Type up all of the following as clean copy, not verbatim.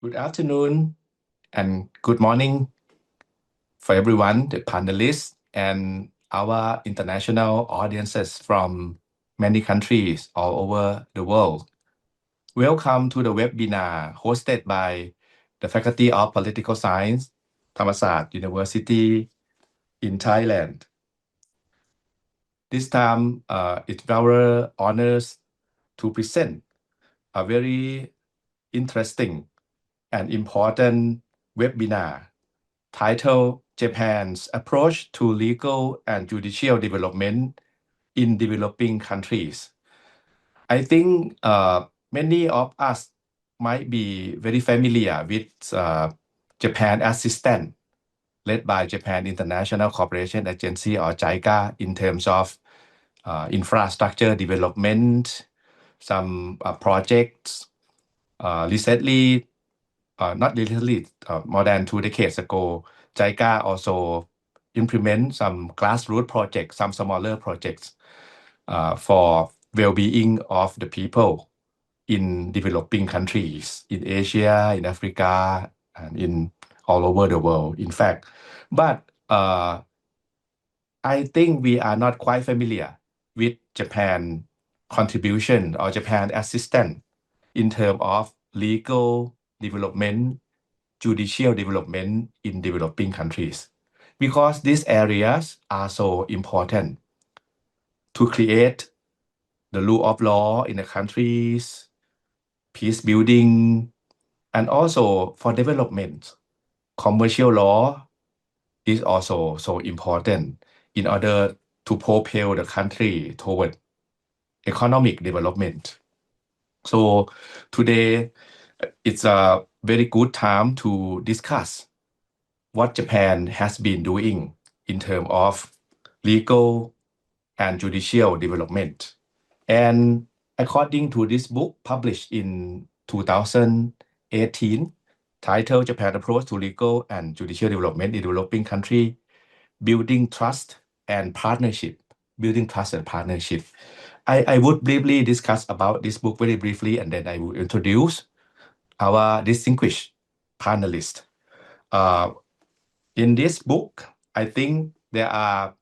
Good afternoon and good morning for everyone, the panelists and our international audiences from many countries all over the world. Welcome to the webinar hosted by the Faculty of Political Science, ธรรมศาสตร์ University in Thailand. This time, it's our honors to present a very interesting and important webinar titled Japan's Approach to Legal and Judicial Development in Developing Countries. I think many of us might be very familiar with Japan Assistance led by Japan International Cooperation Agency or JICA in terms of infrastructure development, some projects. Recently, not recently, more than 2 decades ago, JICA also implement some grassroots projects, some smaller projects for well-being of the people in developing countries, in Asia, in Africa, and in all over the world, in fact. But I think we are not quite familiar with Japan contribution or Japan assistance in terms of legal development, judicial development in developing countries, because these areas are so important to create the rule of law in the countries, peace building, and also for development. Commercial law is also so important in order to propel the country toward economic development. So today, it's a very good time to discuss what Japan has been doing in terms of legal and judicial development. And according to this book published in 2018, titled Japan Approach to Legal and Judicial Development in Developing Country, Building Trust and Partnership. I would briefly discuss about this book very briefly, and then I will introduce our distinguished panelists. In this book, I think there are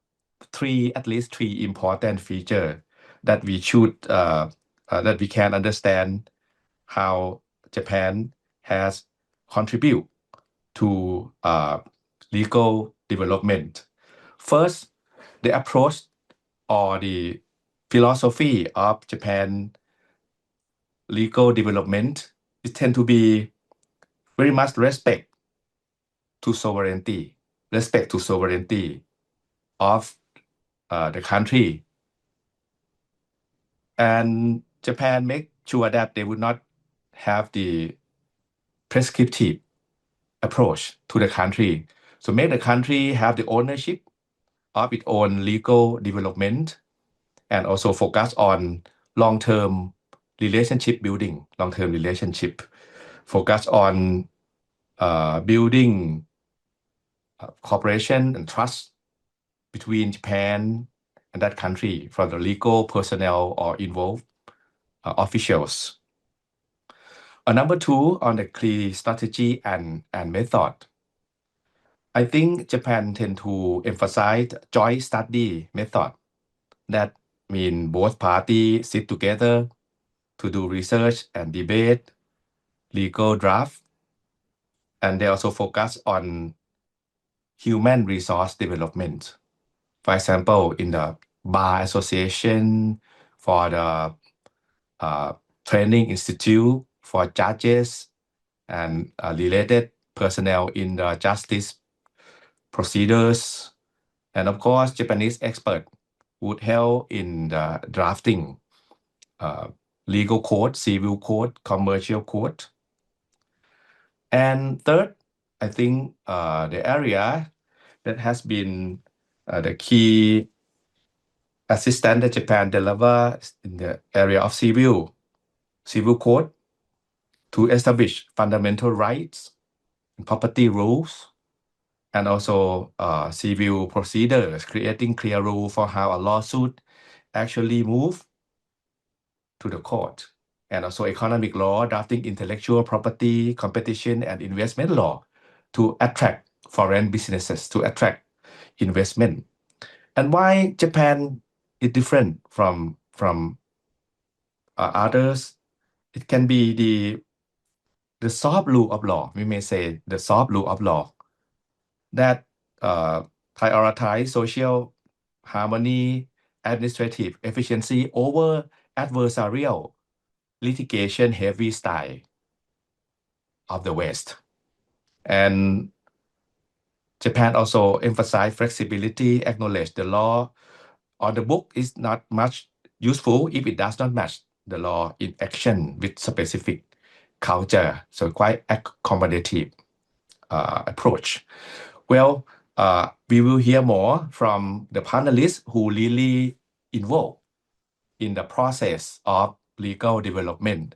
at least three important features that we should that we can understand how Japan has contributed to legal development. First, the approach or the philosophy of Japan legal development it tend to be very much respect to sovereignty of the country, and Japan make sure that they would not have the prescriptive approach to the country, so make the country have the ownership of its own legal development, and also focus on long-term relationship building, focus on building cooperation and trust between Japan and that country from the legal personnel or involved officials. Number two, on the key strategy and method. I think Japan tend to emphasize joint study method. That mean both parties sit together to do research and debate, legal draft, and they also focus on human resource development. For example, in the bar association, for the training institute for judges and related personnel in the justice procedures, and of course, Japanese expert would help in the drafting legal code, civil code, commercial code. And third, I think the area that has been the key assistance that Japan delivers in the area of civil code to establish fundamental rights and property rules and also civil procedures, creating clear rule for how a lawsuit actually move to the court, and also economic law, drafting intellectual property, competition, and investment law to attract foreign businesses, to attract investment. And why Japan is different from others? It can be the soft rule of law. We may say the soft rule of law that prioritize social harmony, administrative efficiency over adversarial litigation heavy style of the West. And Japan also emphasized flexibility, acknowledge the law on the book is not much useful if it does not match the law in action with specific culture. So quite accommodative approach. Well, we will hear more from the panelists who really involved in the process of legal development.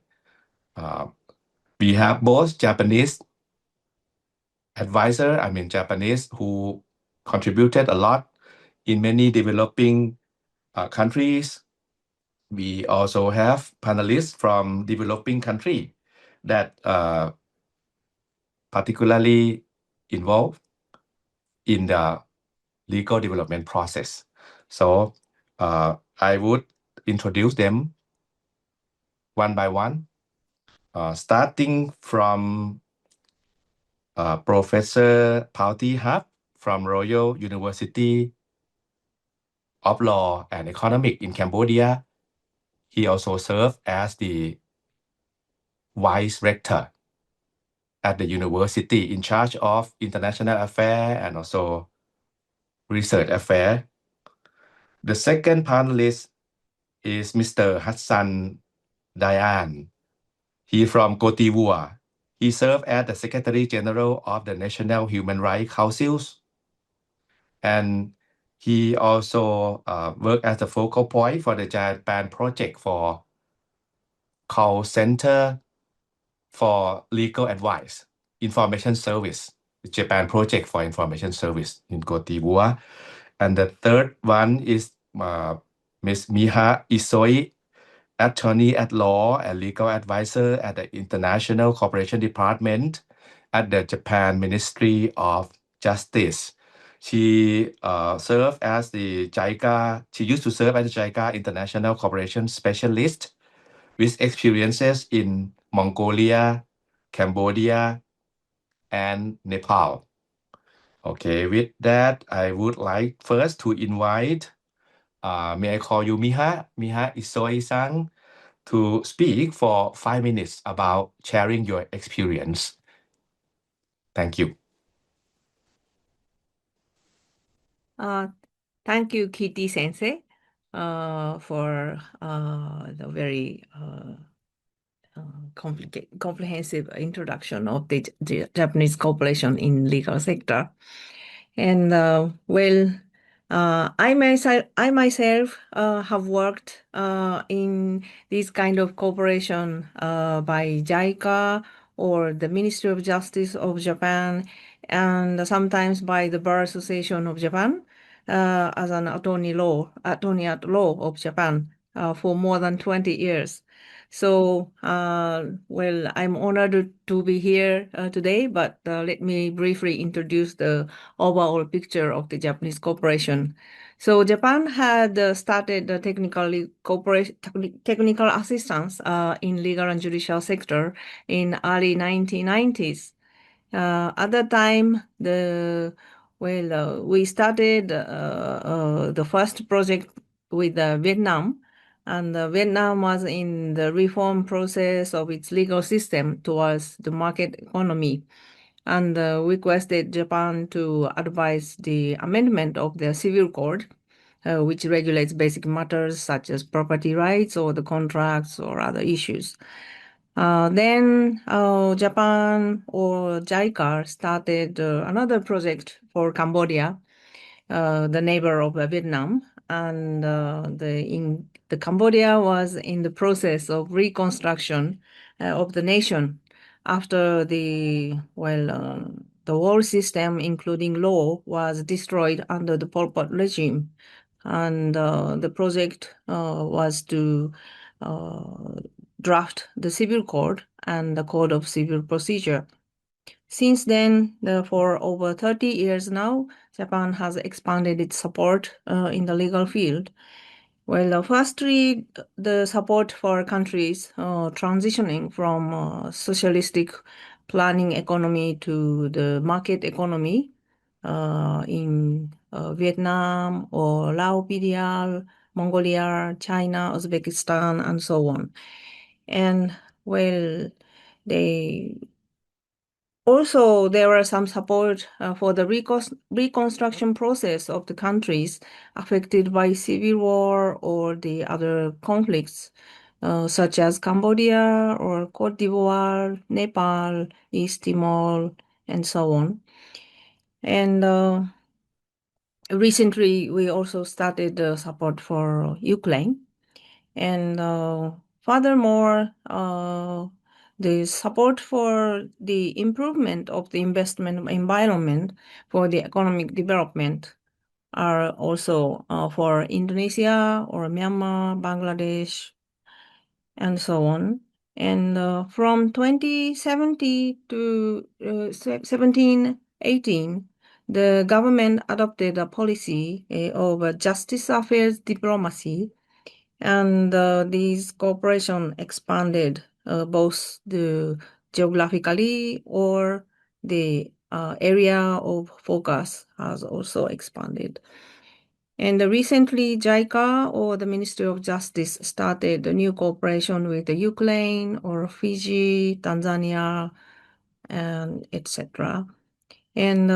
We have both Japanese advisor, Japanese who contributed a lot in many developing countries. We also have panelists from developing country that particularly involved in the legal development process. So I would introduce them one by one, starting from Professor Pauti Hap from Royal University of Law and Economics in Cambodia. He also served as the Vice Rector at the university in charge of international affairs and also research affairs. The second panelist is Mr. Hassan Dayan. He from Côte d'Ivoire. He served as the Secretary General of the National Human Rights Councils, and he also worked as the focal point for the Japan project for call center for legal advice, information service, the Japan project for information service in Côte d'Ivoire. And the third one is Ms. Miha Isoi, attorney at law and legal advisor at the International Cooperation Department at the Japan Ministry of Justice. She served as the JICA. She used to serve as the JICA International Cooperation Specialist with experiences in Mongolia, Cambodia, and Nepal. Okay, with that, I would like first to invite, may I call you Miha Isoi-san, to speak for 5 minutes about sharing your experience. Thank you. Thank you, Kitty Sensei, for the very comprehensive introduction of the Japanese cooperation in legal sector. And I myself have worked in this kind of cooperation by JICA or the Ministry of Justice of Japan, and sometimes by the Bar Association of Japan as an attorney at law of Japan for more than 20 years. So, I'm honored to be here today, but let me briefly introduce the overall picture of the Japanese cooperation. So Japan had started the technical assistance in legal and judicial sector in early 1990s. At that time, we started the first project with Vietnam, and Vietnam was in the reform process of its legal system towards the market economy, and requested Japan to advise the amendment of the civil code, which regulates basic matters such as property rights or the contracts or other issues. Then Japan or JICA started another project for Cambodia, the neighbor of Vietnam, and the Cambodia was in the process of reconstruction of the nation after the the whole system, including law, was destroyed under the Pol Pot regime. And the project was to draft the civil code and the code of civil procedure. Since then, for over 30 years now, Japan has expanded its support in the legal field. Well, firstly, the support for countries transitioning from socialistic planning economy to the market economy in Vietnam or Laos, PDR, Mongolia, China, Uzbekistan, and so on. And well, there were some support for the reconstruction process of the countries affected by civil war or the other conflicts, such as Cambodia or Côte d'Ivoire, Nepal, East Timor, and so on. And recently, we also started support for Ukraine. And furthermore, the support for the improvement of the investment environment for the economic development are also for Indonesia or Myanmar, Bangladesh, and so on. And from 2070 to 1718, the government adopted a policy of justice affairs diplomacy, and these cooperation expanded both the geographically or the area of focus has also expanded. And recently, JICA or the Ministry of Justice started a new cooperation with the Ukraine or Fiji, Tanzania, and etc. And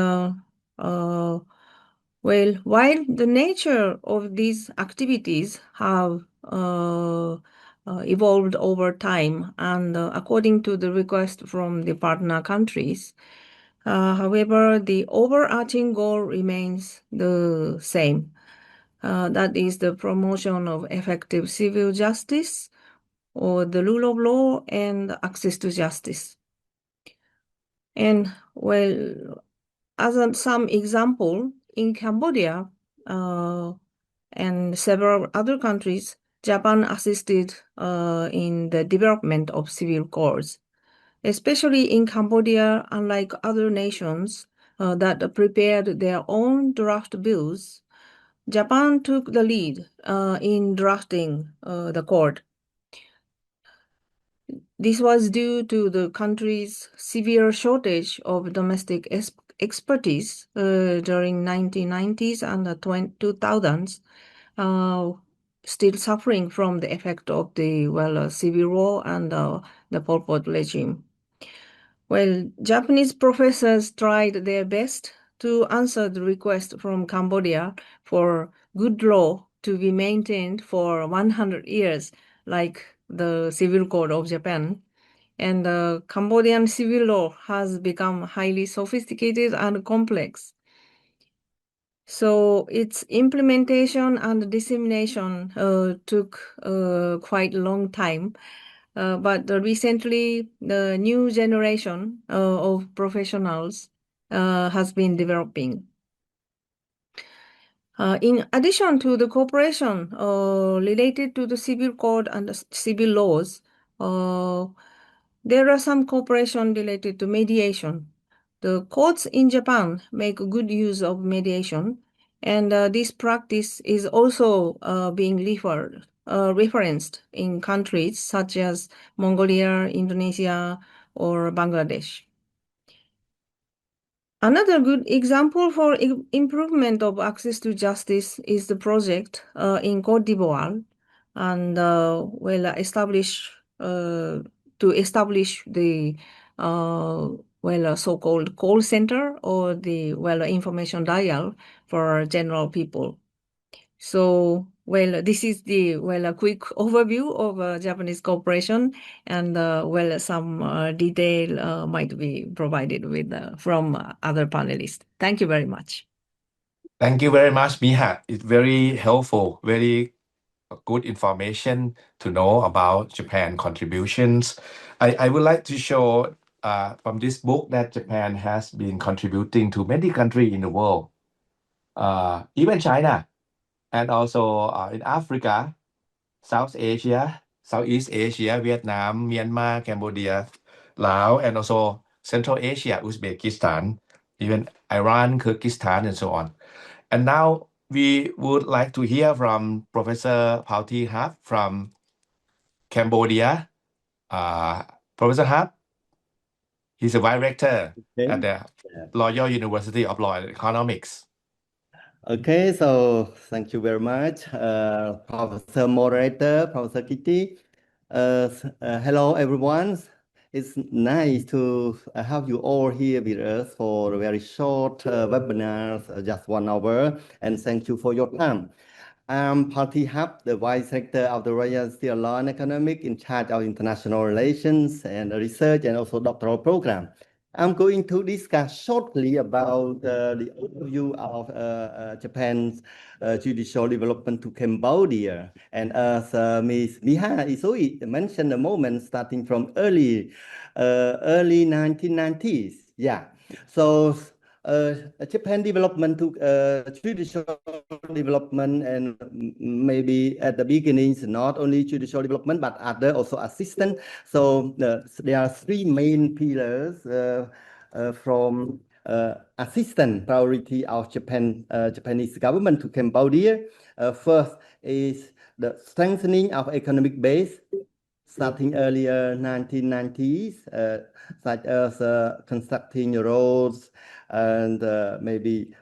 well, while the nature of these activities have evolved over time and according to the request from the partner countries, however, the overarching goal remains the same. That is the promotion of effective civil justice or the rule of law and access to justice. And well, as some example, in Cambodia and several other countries, Japan assisted in the development of civil courts. Especially in Cambodia, unlike other nations that prepared their own draft bills, Japan took the lead in drafting the court. This was due to the country's severe shortage of domestic expertise during 1990s and the 2000s, still suffering from the effect of the civil war and the Pol Pot regime. Well, Japanese professors tried their best to answer the request from Cambodia for good law to be maintained for 100 years, like the Civil Code of Japan. And the Cambodian civil law has become highly sophisticated and complex. So its implementation and dissemination took quite a long time. But recently, the new generation of professionals has been developing. In addition to the cooperation related to the civil code and the civil laws, there are some cooperation related to mediation. The courts in Japan make good use of mediation, and this practice is also being referenced in countries such as Mongolia, Indonesia, or Bangladesh. Another good example for improvement of access to justice is the project in Côte d'Ivoire, and to establish the so-called call center or the information dial for general people. So, this is the a quick overview of Japanese cooperation, and some detail might be provided with from other panelists. Thank you very much. Thank you very much, Miha. It's very helpful, very good information to know about Japan contributions. I would like to show from this book that Japan has been contributing to many countries in the world, even China, and also in Africa, South Asia, Southeast Asia, Vietnam, Myanmar, Cambodia, Laos, and also Central Asia, Uzbekistan, even Iran, Kyrgyzstan, and so on. And now we would like to hear from Professor Pauti Hap from Cambodia. Professor Hap, he's a vice rector Okay. at the Royal University of Law and Economics. Okay, so thank you very much, Professor Moderator, Professor Kitty. Hello, everyone. It's nice to have you all here with us for a very short webinar, just 1 hour, and thank you for your time. I'm Party Hub, the Vice Rector of the Royal University of Law and Economics, in charge of international relations and research and also doctoral program. I'm going to discuss shortly about the overview of Japan's judicial development to Cambodia. And as Ms. Miha Isoi mentioned a moment, starting from early 1990s. Yeah. So Japan development to judicial development, and maybe at the beginnings, not only judicial development, but other also assistance. So there are 3 main pillars from assistance priority of Japanese government to Cambodia. First is the strengthening of economic base, starting earlier 1990s, such as constructing roads and maybe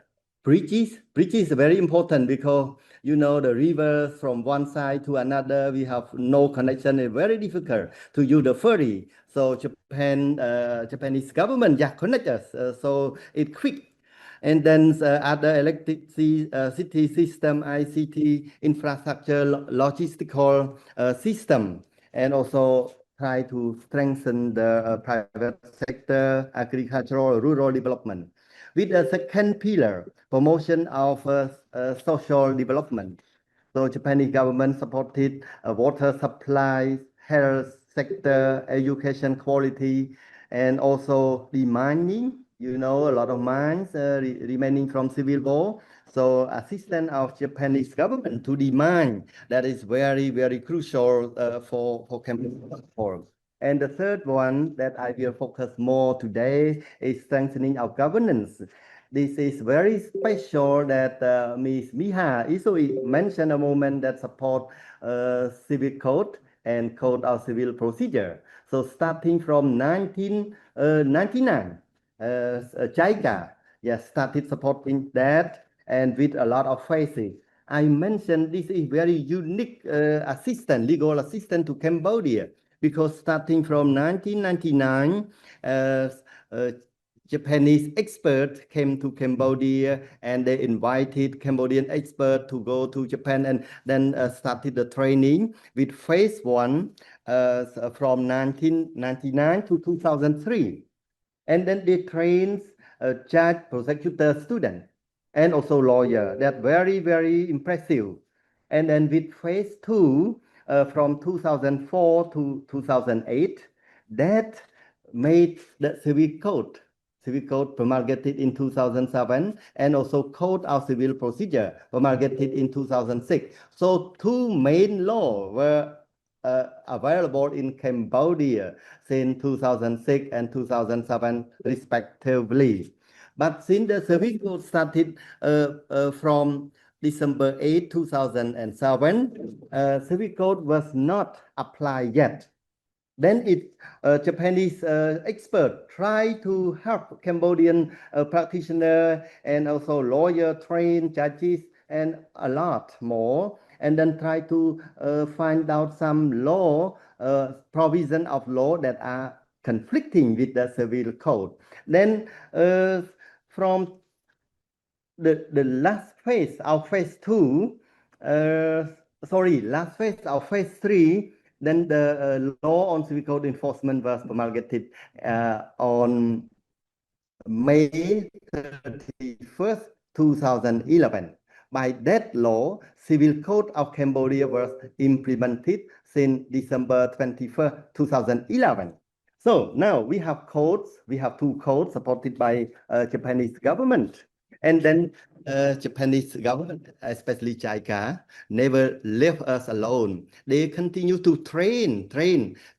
bridges. Bridges are very important because, you know, the rivers from one side to another, we have no connection. It's very difficult to use the ferry. So Japanese government connect us, so it's quick. And then other electricity system, ICT, infrastructure, logistical system, and also try to strengthen the private sector, agricultural, rural development. With the second pillar, promotion of social development. So Japanese government supported water supply, health sector, education quality, and also the mining. You know, a lot of mines remaining from civil war. So assistance of Japanese government to the mine, that is very, very crucial for Cambodia. And the third one that I will focus more today is strengthening our governance. This is very special that Ms. Miha Isoi mentioned a moment that support civil code and code of civil procedure. So starting from 1999, JICA started supporting that, and with a lot of phases. I mentioned this is very unique legal assistance to Cambodia, because starting from 1999, Japanese experts came to Cambodia, and they invited Cambodian experts to go to Japan, and then started the training with phase 1 from 1999 to 2003. And then they trained judge, prosecutor, student, and also lawyer. That's very, very impressive. And then with phase 2, from 2004 to 2008, that made the civil code promulgated in 2007, and also code of civil procedure promulgated in 2006. So 2 main laws were available in Cambodia since 2006 and 2007 respectively. But since the civil code started from December 8, 2007, civil code was not applied yet. Then Japanese expert try to help Cambodian practitioner and also lawyer, trained judges, and a lot more, and then try to find out some law, provision of law that are conflicting with the civil code. Then from the last phase of phase 2, last phase of phase 3, then the law on civil code enforcement was promulgated on May 31st, 2011. By that law, civil code of Cambodia was implemented since December 21st, 2011. So now we have codes. We have 2 codes supported by Japanese government. And then Japanese government, especially JICA, never left us alone. They continue to train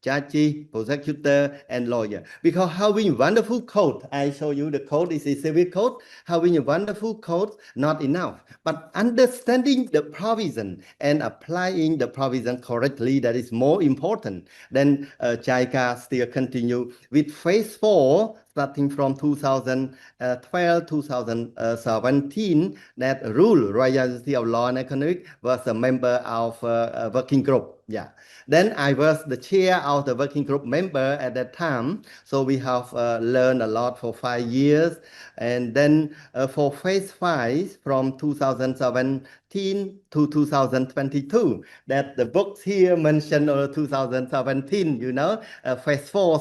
judge, prosecutor, and lawyer. Because having wonderful code, I show you the code is a civil code. Having a wonderful code, not enough. But understanding the provision and applying the provision correctly, that is more important. Then JICA still continue with phase 4, starting from 2012, 2017, that rule royalty of law and economic was a member of a working group. Yeah. Then I was the chair of the working group member at that time. So we have learned a lot for 5 years. And then for phase 5 from 2017 to 2022, that the books here mentioned 2017, you know, phase 4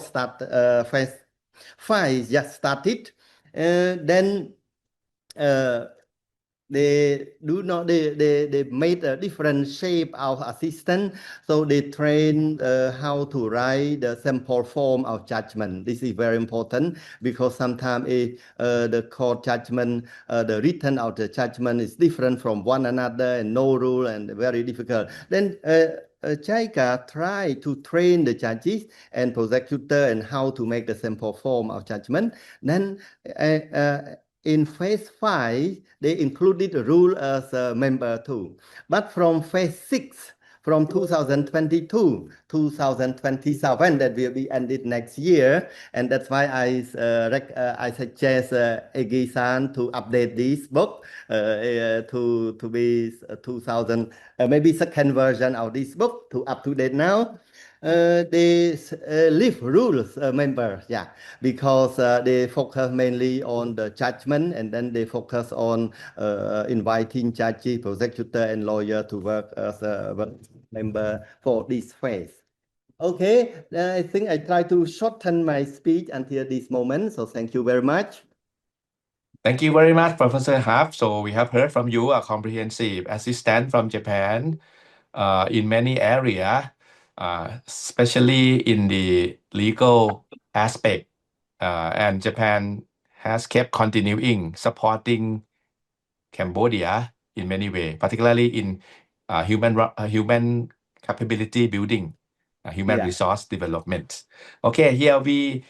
phase 5 just started. Then they made a different shape of assistant. So they train how to write the sample form of judgment. This is very important because sometimes the court judgment, the written of the judgment is different from one another and no rule and very difficult. Then JICA tried to train the judges and prosecutor and how to make the sample form of judgment. Then in phase 5, they included the rule as a member too. But from phase 6, from 2022 to 2027, that will be ended next year, and that's why I suggest Egi-san to update this book to be 2000, maybe second version of this book to up to date now. They leave rules members, yeah, because they focus mainly on the judgment, and then they focus on inviting judges, prosecutor, and lawyer to work as a member for this phase. Okay, I think I try to shorten my speech until this moment, so thank you very much. Thank you very much, Professor Huff. So we have heard from you a comprehensive assistance from Japan in many areas, especially in the legal aspect. And Japan has kept continuing supporting Cambodia in many ways, particularly in human capability building, human resource development. Okay, here we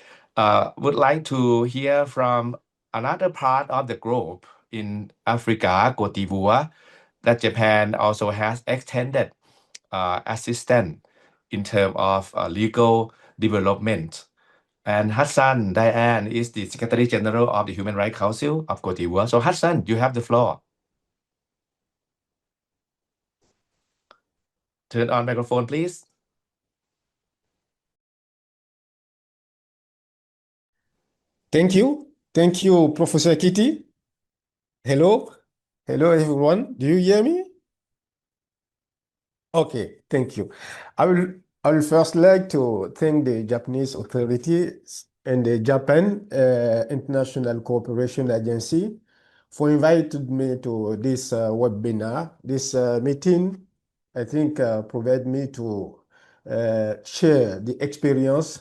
would like to hear from another part of the globe in Africa, Côte d'Ivoire, that Japan also has extended assistance in terms of legal development. And Hassan Diane is the Secretary General of the Human Rights Council of Côte d'Ivoire. So Hassan, you have the floor. Turn on microphone, please. Thank you, Professor Kitty. Hello everyone. Do you hear me? Okay, thank you. I will first like to thank the Japanese authorities and the Japan International Cooperation Agency for inviting me to this webinar. This meeting, I think, provide me to share the experience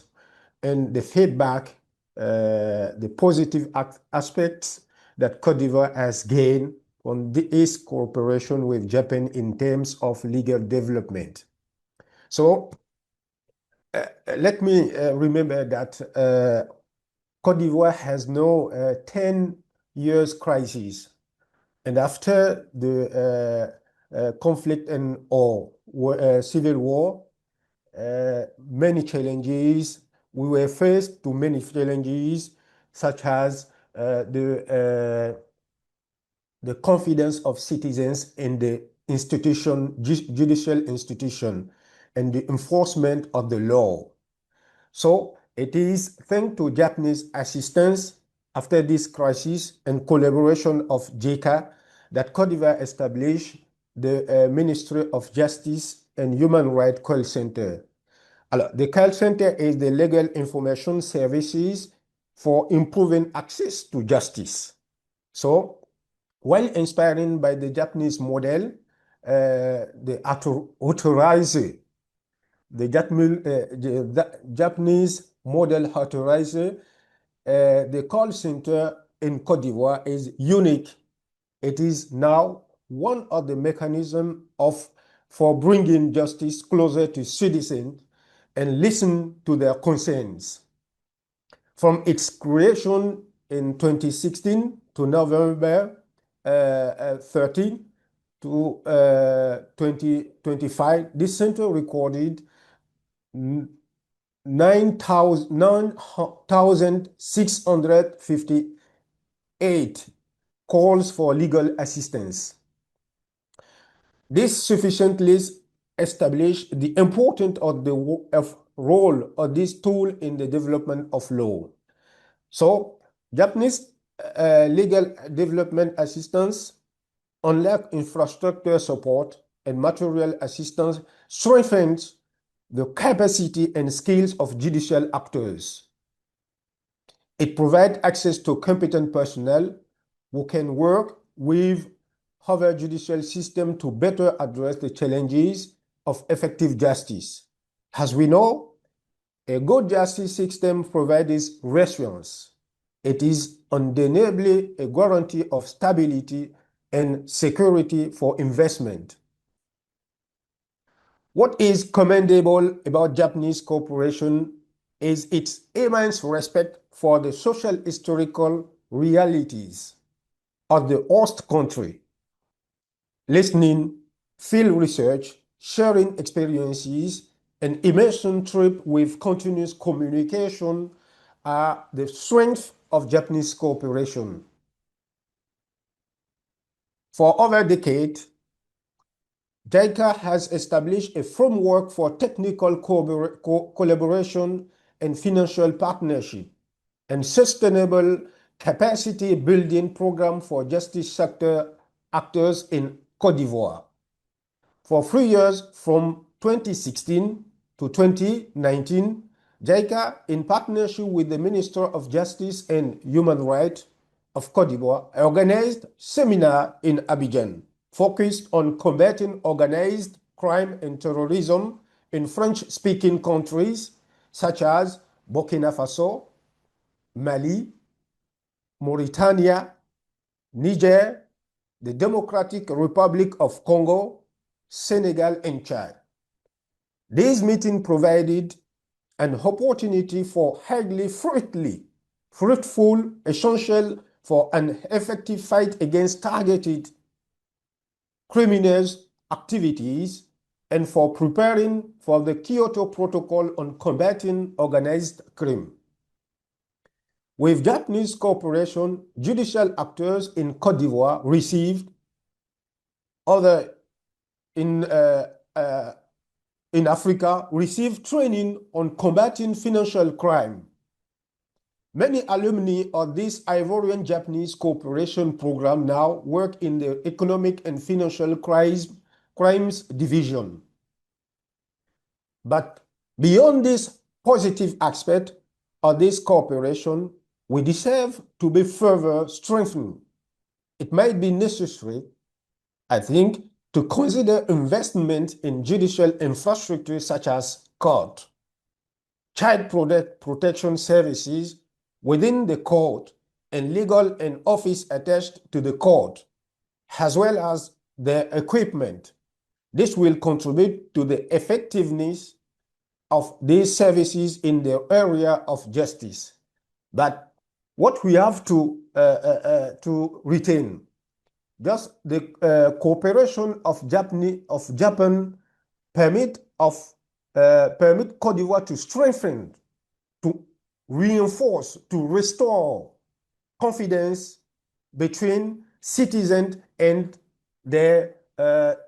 and the feedback, the positive aspects that Côte d'Ivoire has gained on its cooperation with Japan in terms of legal development. So let me remember that Côte d'Ivoire has no 10 years crisis, and after the conflict and civil war, many challenges. We were faced to many challenges, such as the confidence of citizens in the judicial institution and the enforcement of the law. So it is thanks to Japanese assistance after this crisis and collaboration of JICA that Côte d'Ivoire established the Ministry of Justice and Human Rights Call Center. The call center is the legal information services for improving access to justice. So, while inspiring by the Japanese model, the Japanese model authorizer. The call center in Côte d'Ivoire is unique. It is now one of the mechanisms for bringing justice closer to citizens and listen to their concerns. From its creation in 2016 to November 13 to 2025, this center recorded 9,658 calls for legal assistance. This sufficiently established the importance of the role of this tool in the development of law. So, Japanese legal development assistance, unlike infrastructure support and material assistance, strengthens the capacity and skills of judicial actors. It provides access to competent personnel who can work with our judicial system to better address the challenges of effective justice. As we know, a good justice system provides resilience. It is undeniably a guarantee of stability and security for investment. What is commendable about Japanese cooperation is its immense respect for the social historical realities of the host country. Listening, field research, sharing experiences, and immersion trip with continuous communication are the strength of Japanese cooperation. For over a decade, JICA has established a framework for technical collaboration and financial partnership and sustainable capacity building program for justice sector actors in Côte d'Ivoire. For 3 years, from 2016 to 2019, JICA, in partnership with the Minister of Justice and Human Rights of Côte d'Ivoire, organized seminars in Abidjan focused on combating organized crime and terrorism in French-speaking countries such as Burkina Faso, Mali, Mauritania, Niger, the Democratic Republic of Congo, Senegal, and Chad. This meeting provided an opportunity for highly fruitful, essential for an effective fight against targeted criminals activities and for preparing for the Kyoto Protocol on combating organized crime. With Japanese cooperation, judicial actors in Côte d'Ivoire received in Africa received training on combating financial crime. Many alumni of this Ivorian Japanese cooperation program now work in the Economic and Financial Crimes Division. But beyond this positive aspect of this cooperation, we deserve to be further strengthened. It might be necessary, I think, to consider investment in judicial infrastructure such as court, child protection services within the court, and legal and office attached to the court, as well as their equipment. This will contribute to the effectiveness of these services in the area of justice. But what we have to retain, just the cooperation of Japan permit Côte d'Ivoire to strengthen, to reinforce, to restore confidence between citizens and their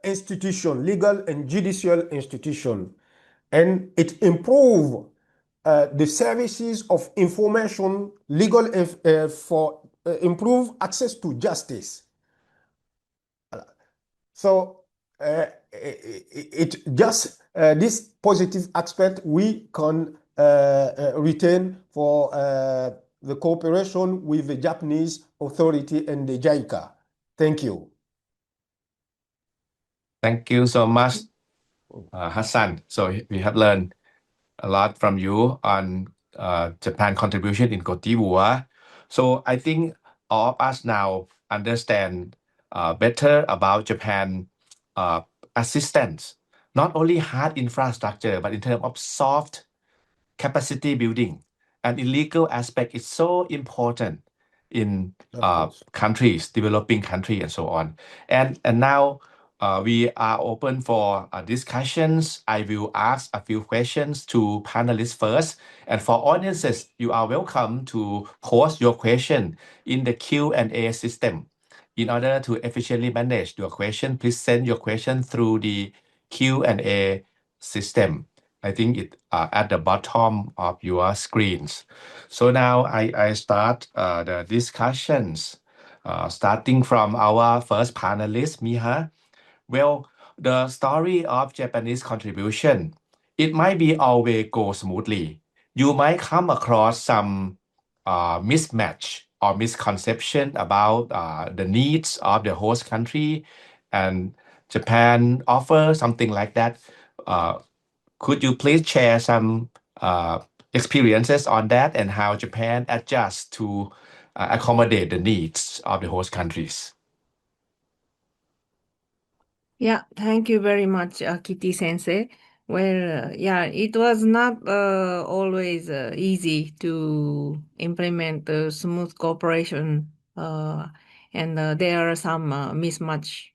institution, legal and judicial institution. And it improve the services of information, legal for improve access to justice. So it just this positive aspect we can retain for the cooperation with the Japanese authority and the JICA. Thank you. Thank you so much, Hassan. So we have learned a lot from you on Japan contribution in Côte d'Ivoire. So I think all of us now understand better about Japan assistance, not only hard infrastructure, but in terms of soft capacity building. And illegal aspect is so important in countries, developing countries, and so on. And now we are open for discussions. I will ask a few questions to panelists first. And for audiences, you are welcome to post your question in the Q&A system. In order to efficiently manage your question, please send your question through the Q&A system. I think it at the bottom of your screens. So now I start the discussions, starting from our first panelist, Miha. Well, the story of Japanese contribution, it might be always go smoothly. You might come across some mismatch or misconception about the needs of the host country, and Japan offer something like that. Could you please share some experiences on that and how Japan adjusts to accommodate the needs of the host countries? Yeah, thank you very much, Kitty Sensei. Well, yeah, it was not always easy to implement smooth cooperation, and there are some mismatch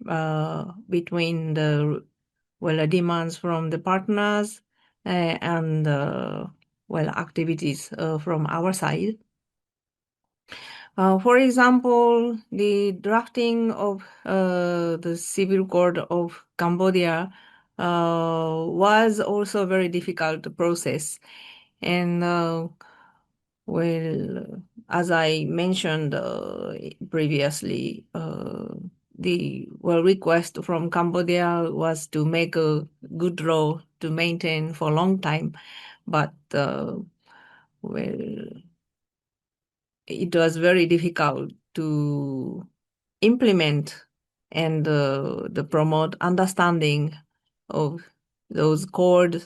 between the demands from the partners and activities from our side. For example, the drafting of the Civil Code of Cambodia was also a very difficult process. And as I mentioned previously, the request from Cambodia was to make a good law to maintain for a long time, but it was very difficult to implement and promote understanding of those codes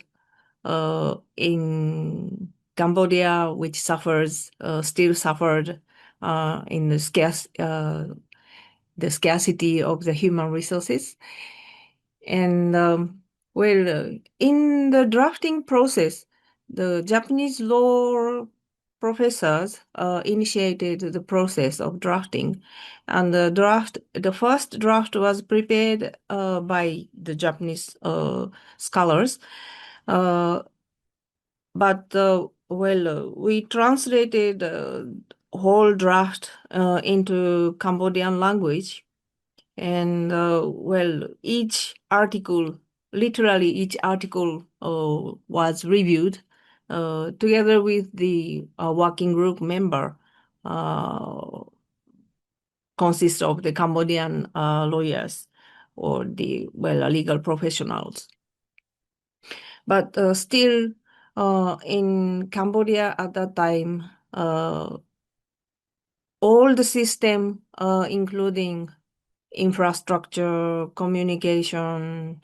in Cambodia, which still suffered in the scarcity of the human resources. And in the drafting process, the Japanese law professors initiated the process of drafting, and the first draft was prepared by the Japanese scholars, but we translated the whole draft into Cambodian language, and literally each article was reviewed together with the working group member consists of the Cambodian lawyers or the legal professionals. But still, in Cambodia at that time, all the system, including infrastructure, communication,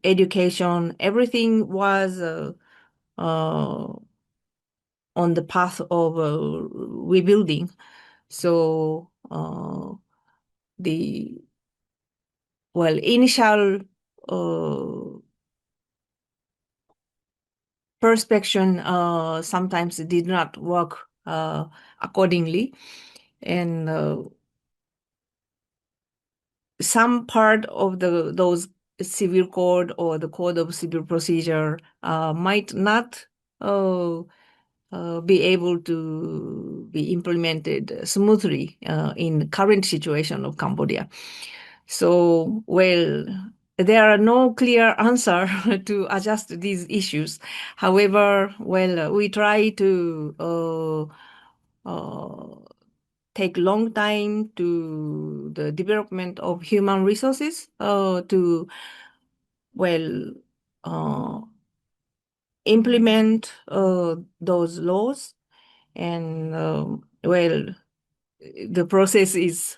education, everything was on the path of rebuilding. So the initial perspection sometimes did not work accordingly, and some part of those civil code or the code of civil procedure might not be able to be implemented smoothly in the current situation of Cambodia. So, there are no clear answer to adjust these issues. However, we try to take long time to the development of human resources to implement those laws, and the process is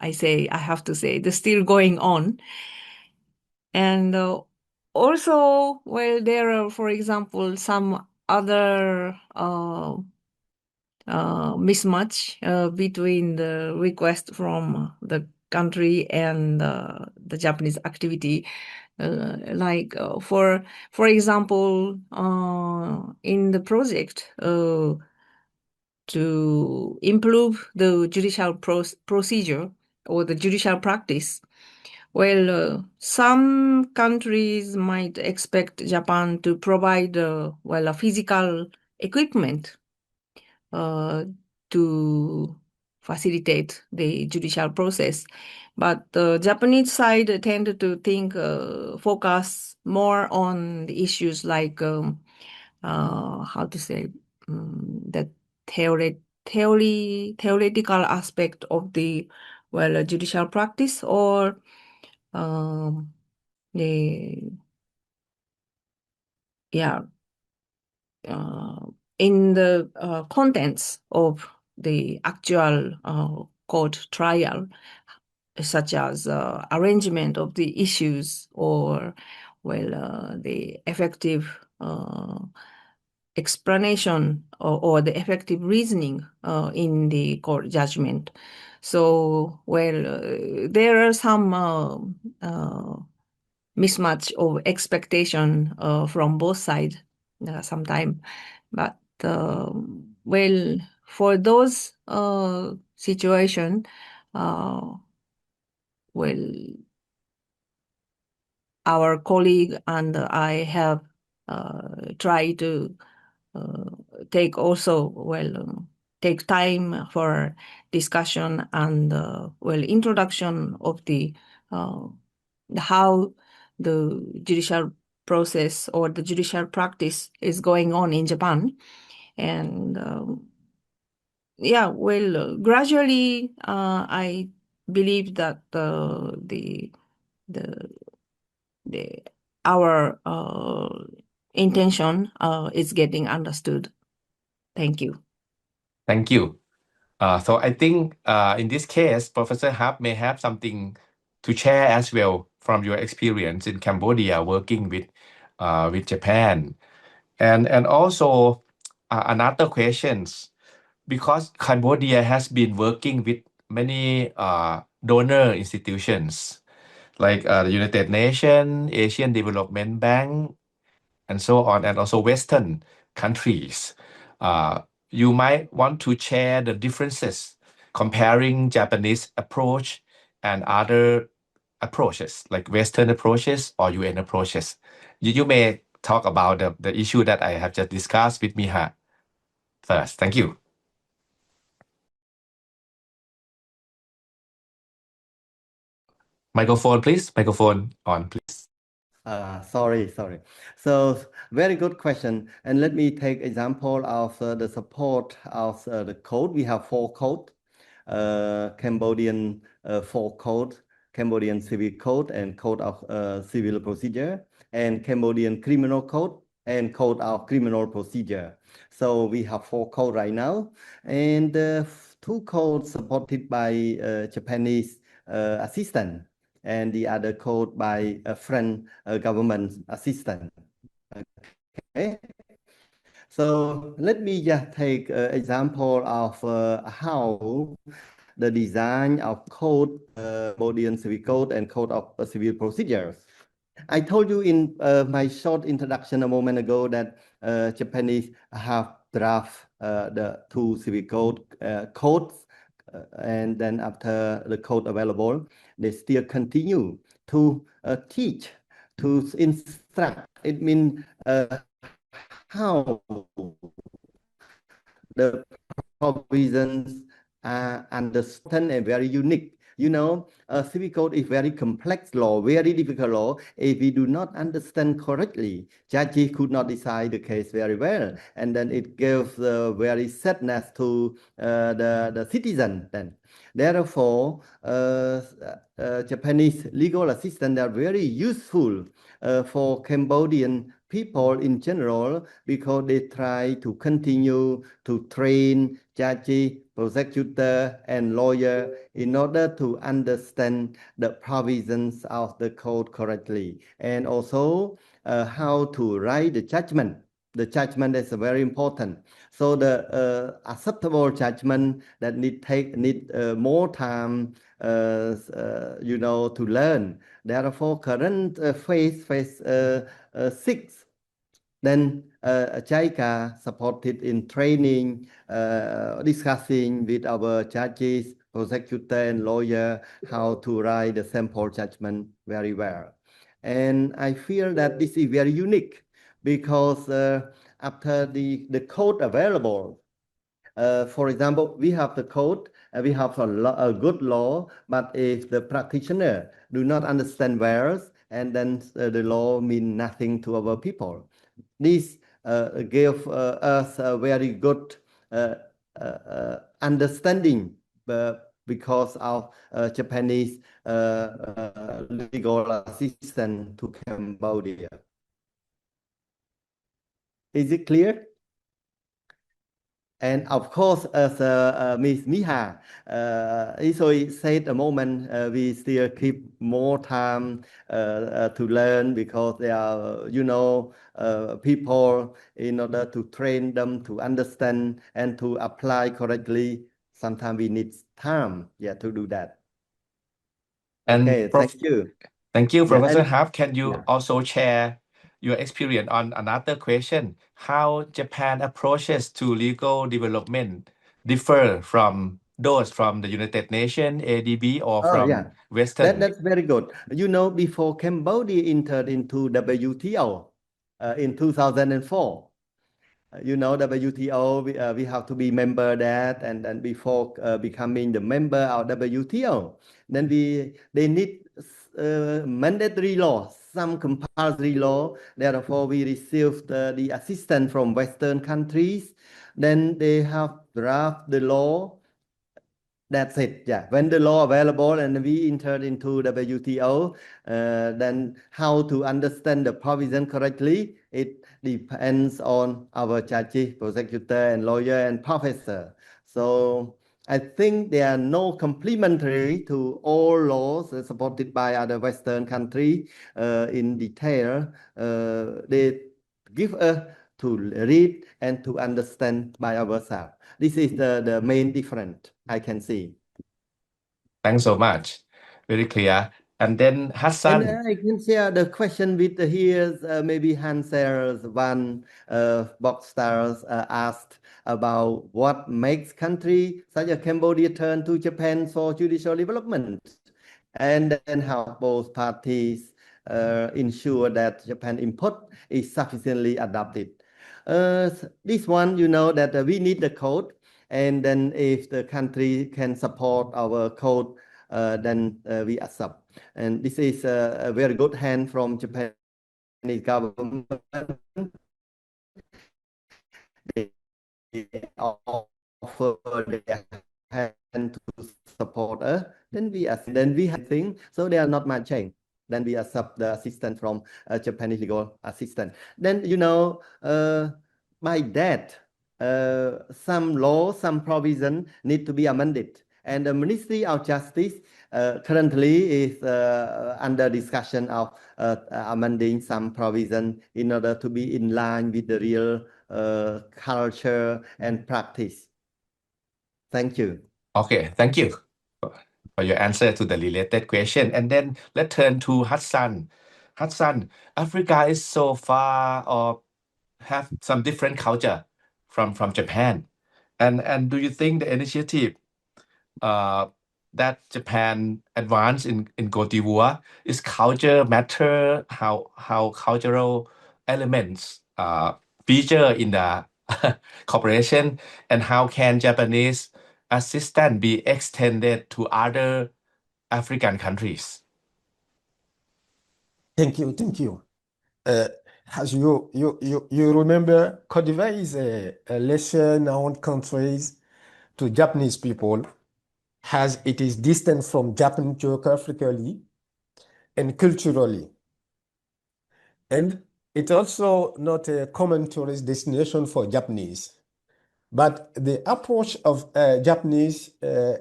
I have to say they're still going on. And also there are, for example, some other mismatch between the request from the country and the Japanese activity. For example, in the project to improve the judicial procedure or the judicial practice, well, some countries might expect Japan to provide a physical equipment to facilitate the judicial process. But the Japanese side tended to focus more on the issues like the theoretical aspect of the judicial practice or in the contents of the actual court trial, such as arrangement of the issues or the effective explanation or the effective reasoning in the court judgment. So, there are some mismatch of expectation from both sides sometimes. But for those situations, our colleague and I have tried to take time for discussion and introduction of the how the judicial process or the judicial practice is going on in Japan. And gradually I believe that our intention is getting understood. Thank you. Thank you. So I think in this case, Professor Hap may have something to share as well from your experience in Cambodia working with Japan, and also another questions, because Cambodia has been working with many donor institutions like the United Nations, Asian Development Bank, and so on, and also Western countries. You might want to share the differences comparing Japanese approach and other approaches like Western approaches or UN approaches. You may talk about the issue that I have just discussed with Miha first. Thank you. Microphone, please. Microphone on, please. Sorry. So very good question. And let me take example of the support of the code. We have 4 code, Cambodian 4 code, Cambodian civil code and code of civil procedure, and Cambodian criminal code and code of criminal procedure. So we have 4 code right now, and 2 codes supported by Japanese assistant, and the other code by a French government assistant. Okay. So let me just take example of how the design of code, Cambodian civil code and code of civil procedures. I told you in my short introduction a moment ago that Japanese have draft the 2 civil code codes, and then after the code available, they still continue to teach, to instruct. It means how the provisions are understood and very unique. You know, civil code is very complex law, very difficult law. If we do not understand correctly, judges could not decide the case very well, and then it gives very sadness to the citizen. Then, therefore, Japanese legal assistants are very useful for Cambodian people in general, because they try to continue to train judges, prosecutor, and lawyer in order to understand the provisions of the code correctly, and also how to write the judgment the judgment is very important. So the acceptable judgment that need more time, to learn. Therefore, current phase 6. Then JICA supported in training, discussing with our judges, prosecutor, and lawyer how to write the sample judgment very well. And I feel that this is very unique because after the code available, for example, we have the code, we have a good law, but if the practitioner do not understand words, and then the law mean nothing to our people. This gave us a very good understanding because of Japanese legal assistance to Cambodia. Is it clear? And of course, as Ms. Miha also said a moment, we still keep more time to learn because there are, people in order to train them to understand and to apply correctly. Sometimes we need time, to do that. And Okay, thank you. Thank you, Yeah, Professor and- Huff. Can you yeah. also share your experience on another question? How Japan approaches to legal development differ from those from the United Nations, ADB, or from Western? That's very good. Before Cambodia entered into WTO in 2004, WTO, we have to be member that, and before becoming the member of WTO, then they need mandatory law, some compulsory law. Therefore, we received the assistance from Western countries. Then they have draft the law. That's it. Yeah. When the law available and we entered into the WTO, then how to understand the provision correctly, it depends on our judges, prosecutor, and lawyer, and professor. So I think there are no complementary to all laws supported by other Western countries in detail. They give us to read and to understand by ourselves. This is the main difference I can see. Thanks so much. Very clear. And then Hassan. And I can share the question with here's maybe Hansel's one box stars asked about what makes country such as Cambodia turn to Japan for judicial development, and then how both parties ensure that Japan input is sufficiently adopted. This one, that we need the code, and then if the country can support our code, then we accept. And this is a very good hand from Japanese government. They offer their hand to support us. Then we have things, so there are not much change. Then we accept the assistance from Japanese legal assistance. Then, by that, some law, some provision need to be amended. And the Ministry of Justice currently is under discussion of amending some provision in order to be in line with the real culture and practice. Thank you. Okay, thank you for your answer to the related question. And then let's turn to Hassan. Hassan, Africa is so far or have some different culture from Japan. And do you think the initiative that Japan advanced in Côte d'Ivoire is culture matter, how cultural elements feature in the cooperation, and how can Japanese assistance be extended to other African countries? Thank you. As you remember, Côte d'Ivoire is a lesser known country to Japanese people, as it is distant from Japan geographically and culturally. And it's also not a common tourist destination for Japanese. But the approach of Japanese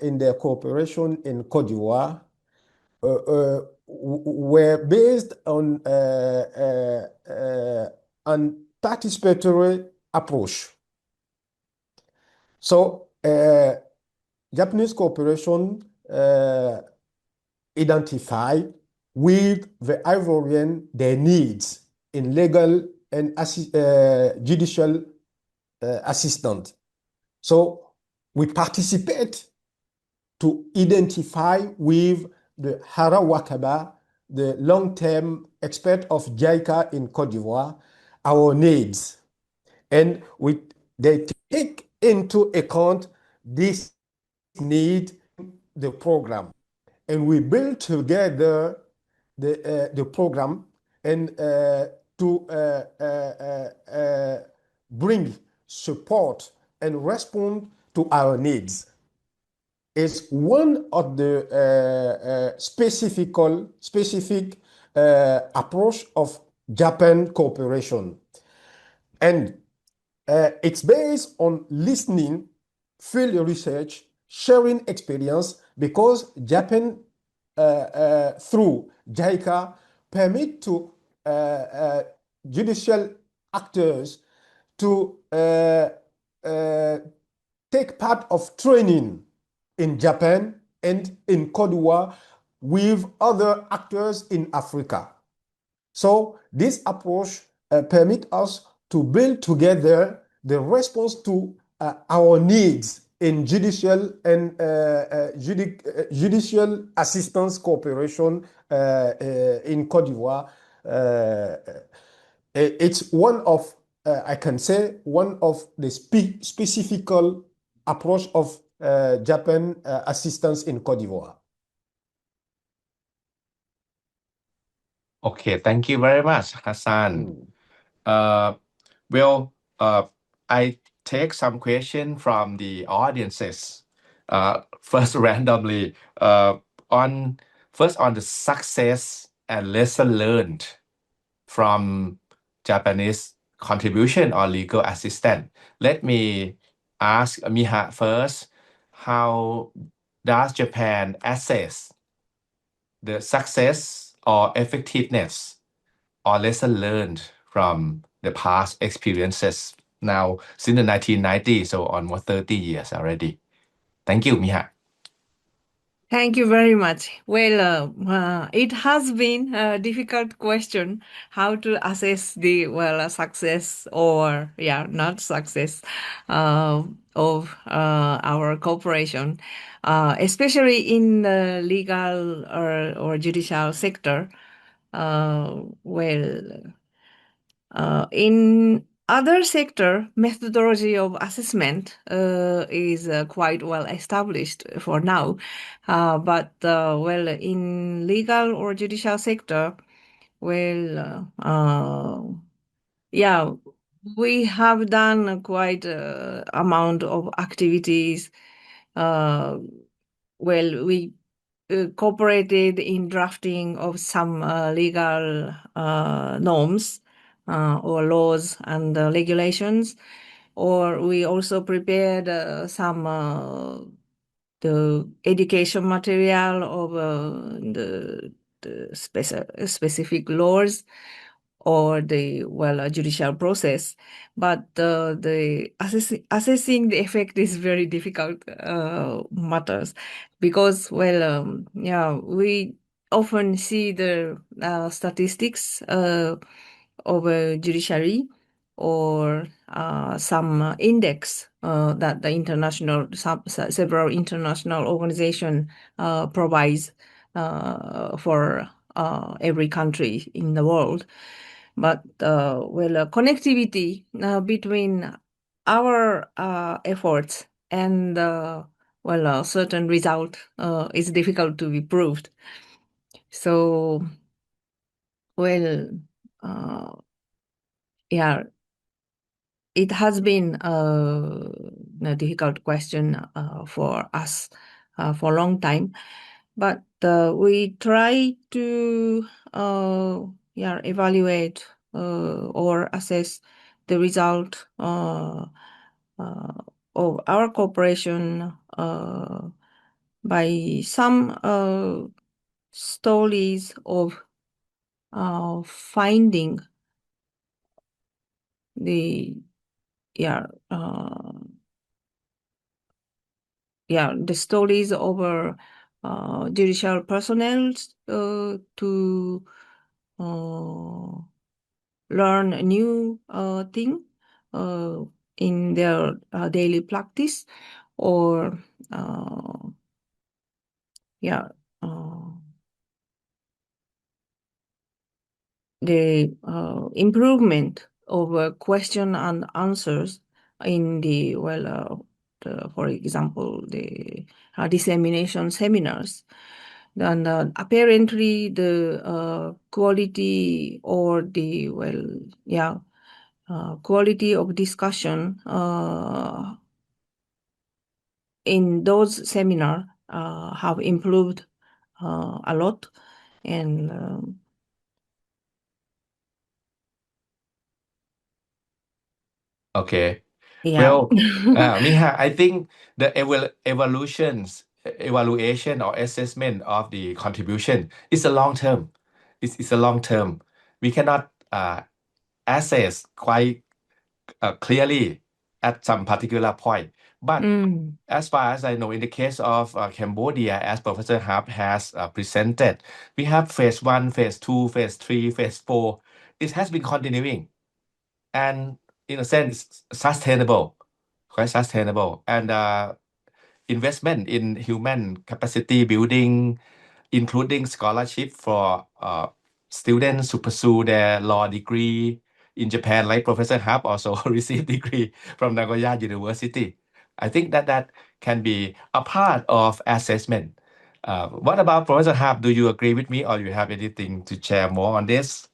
in their cooperation in Côte d'Ivoire were based on participatory approach. So Japanese cooperation identify with the Ivorian their needs in legal and judicial assistance. So we participate to identify with the Hara Wakaba, the long-term expert of JICA in Côte d'Ivoire, our needs. And they take into account this need, the program. And we build together the program and to bring support and respond to our needs. Is one of the specific approach of Japan cooperation. And it's based on listening, field research, sharing experience, because Japan, through JICA, permit to judicial actors to take part of training in Japan and in Côte d'Ivoire with other actors in Africa. So this approach permits us to build together the response to our needs in judicial and judicial assistance cooperation in Côte d'Ivoire. It's one of, I can say, one of the specific approach of Japan assistance in Côte d'Ivoire. Okay, thank you very much, Hassan. Well, I take some question from the audiences. First, randomly, on the success and lesson learned from Japanese contribution or legal assistance. Let me ask Miha first. How does Japan assess the success or effectiveness or lesson learned from the past experiences now since the 1990s, so almost 30 years already? Thank you, Miha. Thank you very much. Well, it has been a difficult question how to assess the success or not success of our cooperation, especially in the legal or judicial sector. In other sector, methodology of assessment is quite well established for now, but in legal or judicial sector, we have done quite amount of activities. We cooperated in drafting of some legal norms or laws and regulations, or we also prepared some the education material of the specific laws or the judicial process, but the assessing the effect is very difficult matters, because we often see the statistics of a judiciary or some index that the several international organization provides for every country in the world. But connectivity between our efforts and a certain result is difficult to be proved. So it has been a difficult question for us for a long time, but we try to evaluate or assess the result of our cooperation by some stories of finding the the stories over judicial personnel to learn a new thing in their daily practice, or the improvement of question and answers in the for example, the dissemination seminars. And apparently the quality or the quality of discussion in those seminars have improved a lot. And Okay. yeah. Well, Miha, I think the evaluation or assessment of the contribution is a long term. It's a long term. We cannot assess quite clearly at some particular point. But as far as I know, in the case of Cambodia, as Professor Hap has presented, we have phase 1, phase 2, phase 3, phase 4. It has been continuing and in a sense sustainable, quite sustainable. And investment in human capacity building, including scholarship for students to pursue their law degree in Japan, like Professor Hap also received degree from Nagoya University. I think that can be a part of assessment. What about Professor Hap? Do you agree with me, or you have anything to share more on this?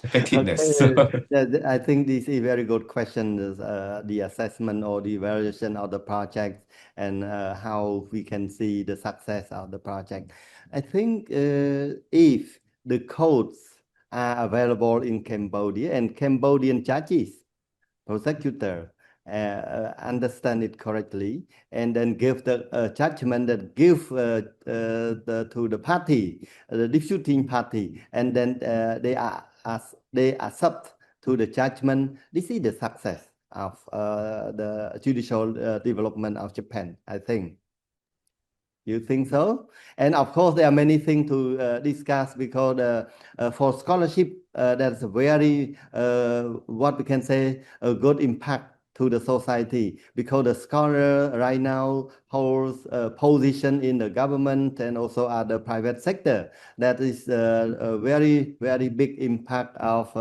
Effectiveness. Okay, I think this is a very good question, the assessment or the evaluation of the project and how we can see the success of the project. I think if the codes are available in Cambodia and Cambodian judges, prosecutor, understand it correctly and then give the judgment that give to the party, the disputing party, and then they accept to the judgment. This is the success of the judicial development of Japan, I think. You think so? And of course, there are many things to discuss because for scholarship, that's a very, what we can say, a good impact to the society because the scholar right now holds a position in the government and also at the private sector. That is a very, very big impact of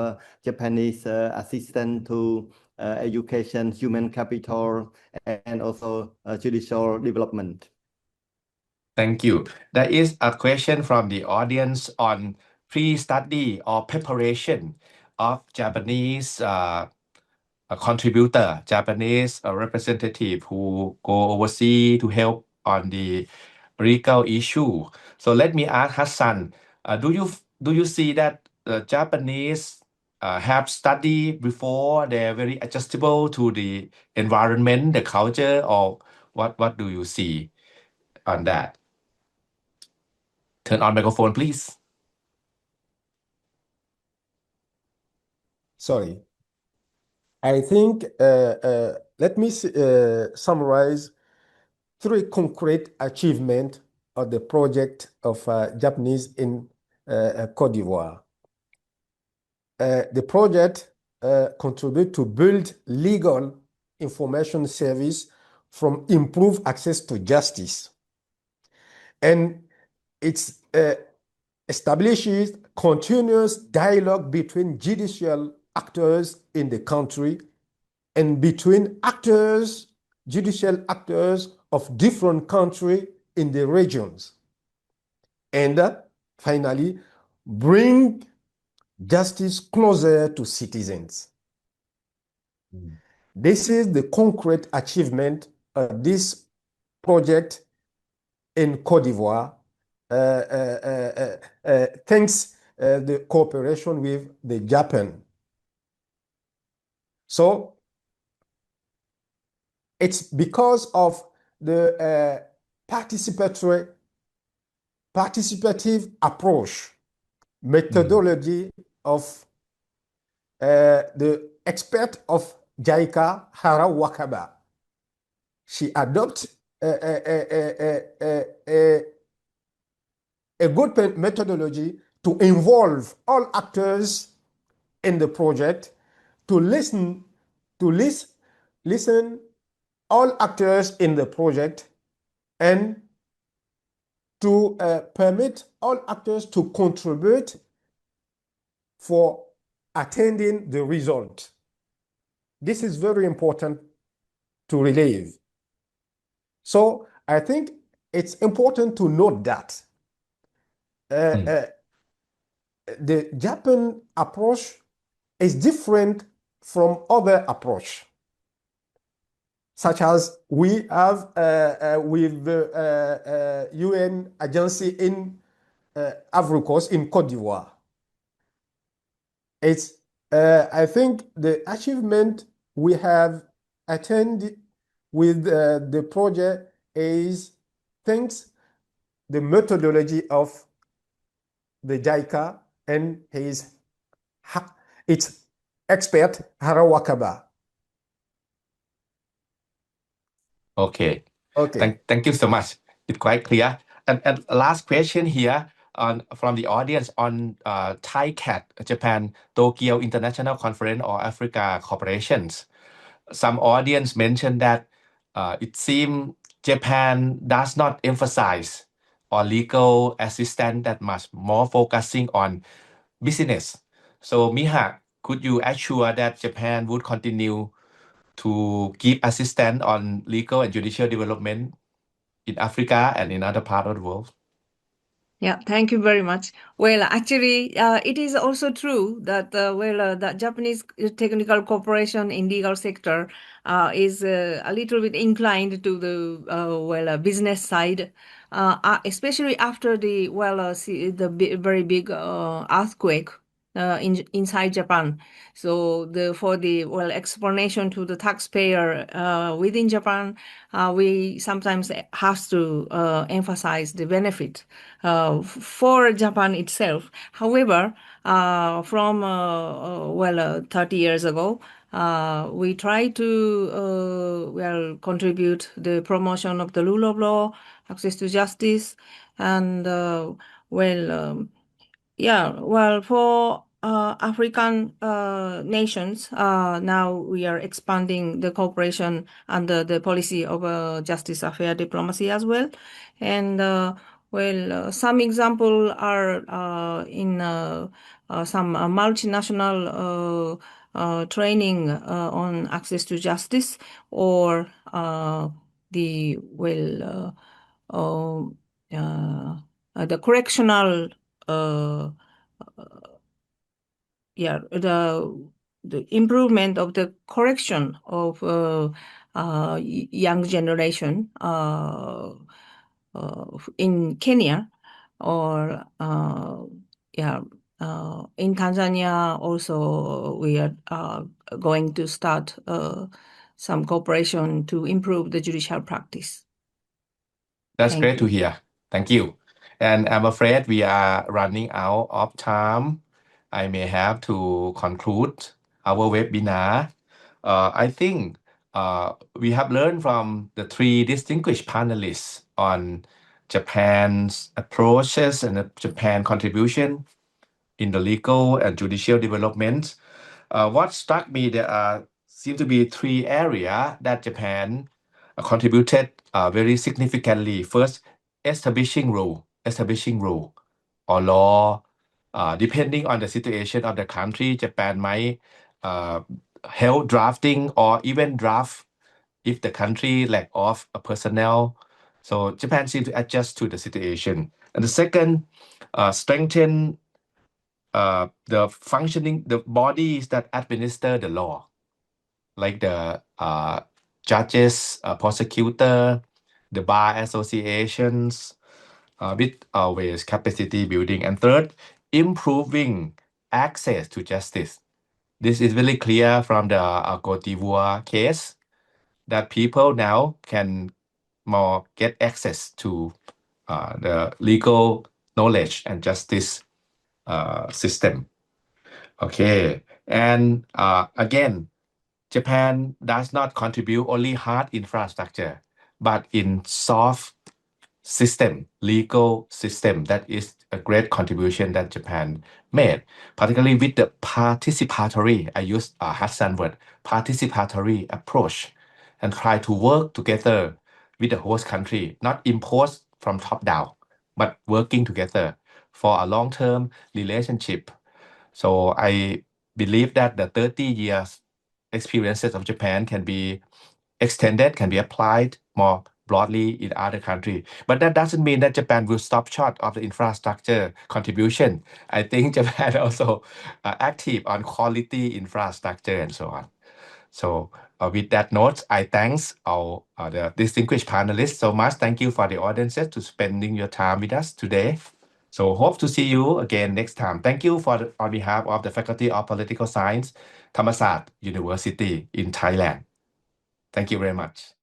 Japanese assistance to education, human capital, and also judicial development. Thank you. There is a question from the audience on pre-study or preparation of Japanese contributor, Japanese representative who go overseas to help on the legal issue. So let me ask Hassan, do you see that Japanese have studied before? They're very adjustable to the environment, the culture, or what do you see on that? Turn on microphone, please. Sorry. I think, let me summarize 3 concrete achievements of the project of Japanese in Côte d'Ivoire. The project contribute to build legal information service from improved access to justice. And it establishes continuous dialogue between judicial actors in the country and between judicial actors of different countries in the regions. And finally, bring justice closer to citizens. This is the concrete achievement of this project in Côte d'Ivoire, thanks the cooperation with the Japan. So it's because of the participative approach, methodology of the expert of JICA, Hara Wakaba. She adopts a good methodology to involve all actors in the project, to listen all actors in the project, and to permit all actors to contribute for attaining the result. This is very important to relate. So I think it's important to note that the Japan approach is different from other approach, such as we have with the UN agency in Ivory Coast in Côte d'Ivoire. It's I think the achievement we have attained with the project is thanks the methodology of the JICA and its expert Hara Wakaba. Okay. Okay. Thank you so much. It's quite clear. And last question here from the audience on TICAD, Japan Tokyo International Conference or Africa Corporations. Some audience mentioned that it seems Japan does not emphasize on legal assistance that much, more focusing on business. So Miha, could you assure that Japan would continue to give assistance on legal and judicial development in Africa and in other parts of the world? Yeah, thank you very much. Well, actually, it is also true that the Japanese technical cooperation in legal sector is a little bit inclined to the business side, especially after the very big earthquake inside Japan. So for the explanation to the taxpayer within Japan, we sometimes have to emphasize the benefit for Japan itself. However, from 30 years ago, we try to contribute the promotion of the rule of law, access to justice, and for African nations, now we are expanding the cooperation under the policy of justice affair diplomacy as well. And some examples are in some multinational training on access to justice, or the correctional the improvement of the correction of young generation in Kenya, or in Tanzania also we are going to start some cooperation to improve the judicial practice. That's Thank great you. to hear. Thank you. And I'm afraid we are running out of time. I may have to conclude our webinar. I think we have learned from the three distinguished panelists on Japan's approaches and Japan contribution in the legal and judicial development. What struck me, there seem to be three areas that Japan contributed very significantly. First, establishing rule or law. Depending on the situation of the country, Japan might help drafting or even draft if the country lack of personnel. So Japan seems to adjust to the situation. And the second, strengthen the bodies that administer the law, like the judges, prosecutor, the bar associations, with always capacity building. And third, improving access to justice. This is very clear from the Côte d'Ivoire case that people now can more get access to the legal knowledge and justice system. Okay, And again, Japan does not contribute only hard infrastructure, but in soft system, legal system. That is a great contribution that Japan made, particularly with the participatory, I use Hassan word, participatory approach, and try to work together with the host country, not impose from top down, but working together for a long-term relationship. So I believe that the 30 years experiences of Japan can be extended, can be applied more broadly in other countries. But that doesn't mean that Japan will stop short of the infrastructure contribution. I think Japan also active on quality infrastructure and so on. So with that note, I thanks our the distinguished panelists so much. Thank you for the audiences to spending your time with us today. So hope to see you again next time. Thank you on behalf of the Faculty of Political Science, ธรรมศาสตร์ University in Thailand. Thank you very much.